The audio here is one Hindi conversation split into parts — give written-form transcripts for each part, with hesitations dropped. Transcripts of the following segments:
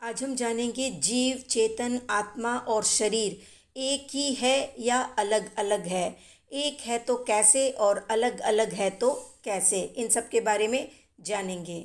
आज हम जानेंगे जीव, चेतन, आत्मा और शरीर एक ही है या अलग अलग है। एक है तो कैसे और अलग अलग है तो कैसे, इन सब के बारे में जानेंगे।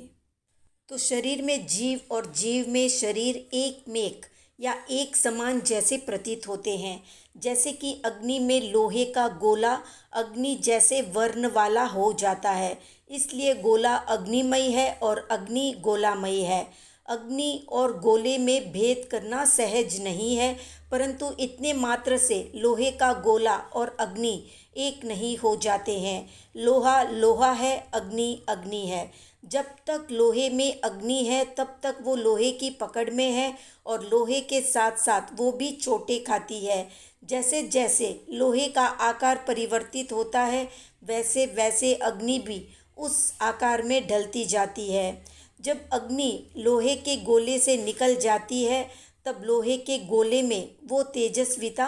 तो शरीर में जीव और जीव में शरीर एक मेक या एक समान जैसे प्रतीत होते हैं। जैसे कि अग्नि में लोहे का गोला अग्नि जैसे वर्ण वाला हो जाता है, इसलिए गोला अग्निमय है और अग्नि गोलामय है। अग्नि और गोले में भेद करना सहज नहीं है, परंतु इतने मात्र से लोहे का गोला और अग्नि एक नहीं हो जाते हैं। लोहा लोहा है, अग्नि अग्नि है। जब तक लोहे में अग्नि है तब तक वो लोहे की पकड़ में है और लोहे के साथ साथ वो भी चोटें खाती है। जैसे जैसे लोहे का आकार परिवर्तित होता है वैसे वैसे अग्नि भी उस आकार में ढलती जाती है। जब अग्नि लोहे के गोले से निकल जाती है तब लोहे के गोले में वो तेजस्विता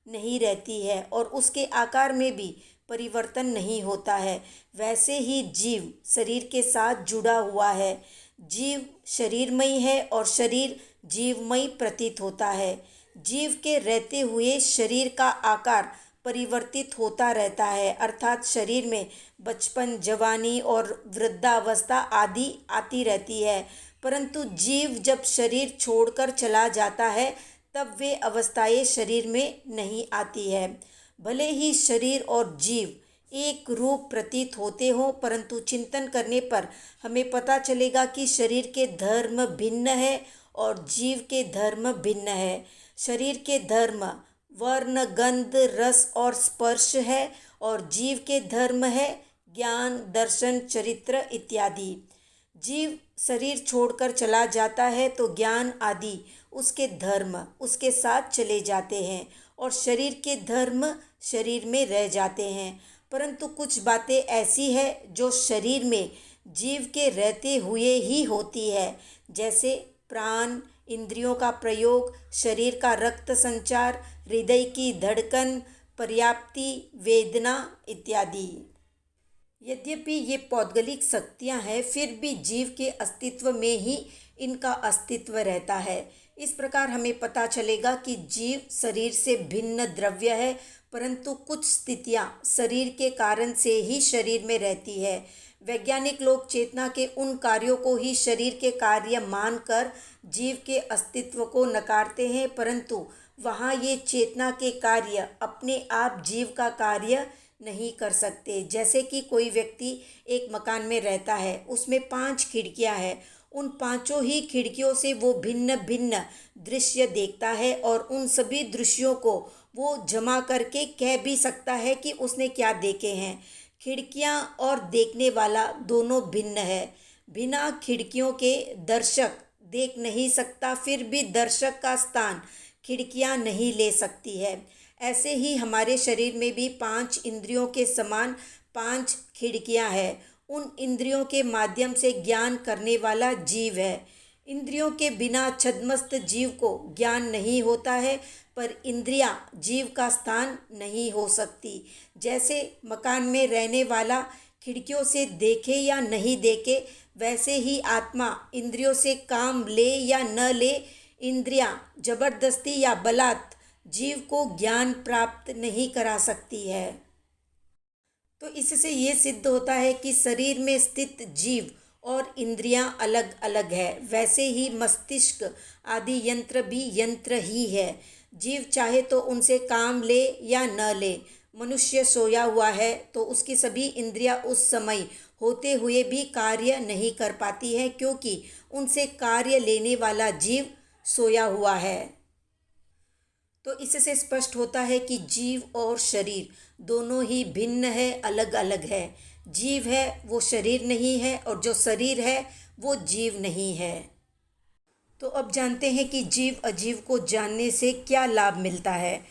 नहीं रहती है और उसके आकार में भी परिवर्तन नहीं होता है। वैसे ही जीव शरीर के साथ जुड़ा हुआ है। जीव शरीरमय है और शरीर जीवमय प्रतीत होता है। जीव के रहते हुए शरीर का आकार परिवर्तित होता रहता है, अर्थात शरीर में बचपन, जवानी और वृद्धावस्था आदि आती रहती है। परंतु जीव जब शरीर छोड़कर चला जाता है तब वे अवस्थाएं शरीर में नहीं आती है। भले ही शरीर और जीव एक रूप प्रतीत होते हों, परंतु चिंतन करने पर हमें पता चलेगा कि शरीर के धर्म भिन्न है और जीव के धर्म भिन्न है। शरीर के धर्म वर्ण, गंध, रस और स्पर्श है और जीव के धर्म है ज्ञान, दर्शन, चरित्र इत्यादि। जीव शरीर छोड़कर चला जाता है तो ज्ञान आदि उसके धर्म उसके साथ चले जाते हैं और शरीर के धर्म शरीर में रह जाते हैं। परंतु कुछ बातें ऐसी है जो शरीर में जीव के रहते हुए ही होती है, जैसे प्राण, इंद्रियों का प्रयोग, शरीर का रक्त संचार, हृदय की धड़कन, पर्याप्ति, वेदना इत्यादि। यद्यपि ये पौद्गलिक शक्तियाँ हैं, फिर भी जीव के अस्तित्व में ही इनका अस्तित्व रहता है। इस प्रकार हमें पता चलेगा कि जीव शरीर से भिन्न द्रव्य है, परंतु कुछ स्थितियाँ शरीर के कारण से ही शरीर में रहती है। वैज्ञानिक लोग चेतना के उन कार्यों को ही शरीर के कार्य मानकर जीव के अस्तित्व को नकारते हैं, परंतु वहाँ ये चेतना के कार्य अपने आप जीव का कार्य नहीं कर सकते। जैसे कि कोई व्यक्ति एक मकान में रहता है, उसमें 5 खिड़कियां हैं। उन पांचों ही खिड़कियों से वो भिन्न भिन्न दृश्य देखता है और उन सभी दृश्यों को वो जमा करके कह भी सकता है कि उसने क्या देखे हैं। खिड़कियां और देखने वाला दोनों भिन्न है। बिना खिड़कियों के दर्शक देख नहीं सकता, फिर भी दर्शक का स्थान खिड़कियां नहीं ले सकती है। ऐसे ही हमारे शरीर में भी 5 इंद्रियों के समान 5 खिड़कियां हैं। उन इंद्रियों के माध्यम से ज्ञान करने वाला जीव है। इंद्रियों के बिना छद्मस्त जीव को ज्ञान नहीं होता है, पर इंद्रियां जीव का स्थान नहीं हो सकती। जैसे मकान में रहने वाला खिड़कियों से देखे या नहीं देखे, वैसे ही आत्मा इंद्रियों से काम ले या न ले, इंद्रियां जबरदस्ती या बलात् जीव को ज्ञान प्राप्त नहीं करा सकती है। तो इससे ये सिद्ध होता है कि शरीर में स्थित जीव और इंद्रियां अलग अलग है। वैसे ही मस्तिष्क आदि यंत्र भी यंत्र ही है। जीव चाहे तो उनसे काम ले या न ले। मनुष्य सोया हुआ है तो उसकी सभी इंद्रियां उस समय होते हुए भी कार्य नहीं कर पाती है, क्योंकि उनसे कार्य लेने वाला जीव सोया हुआ है। तो इससे स्पष्ट होता है कि जीव और शरीर दोनों ही भिन्न है, अलग अलग है। जीव है वो शरीर नहीं है और जो शरीर है वो जीव नहीं है। तो अब जानते हैं कि जीव अजीव को जानने से क्या लाभ मिलता है।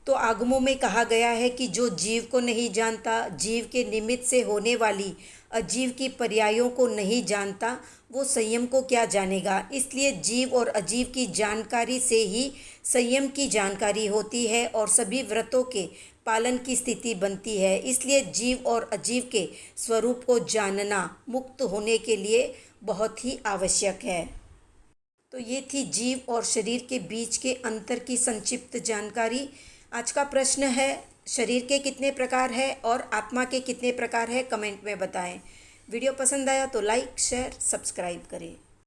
तो आगमों में कहा गया है कि जो जीव को नहीं जानता, जीव के निमित्त से होने वाली अजीव की पर्यायों को नहीं जानता, वो संयम को क्या जानेगा। इसलिए जीव और अजीव की जानकारी से ही संयम की जानकारी होती है और सभी व्रतों के पालन की स्थिति बनती है। इसलिए जीव और अजीव के स्वरूप को जानना मुक्त होने के लिए बहुत ही आवश्यक है। तो ये थी जीव और शरीर के बीच के अंतर की संक्षिप्त जानकारी। आज का प्रश्न है, शरीर के कितने प्रकार है और आत्मा के कितने प्रकार है, कमेंट में बताएं। वीडियो पसंद आया तो लाइक शेयर सब्सक्राइब करें।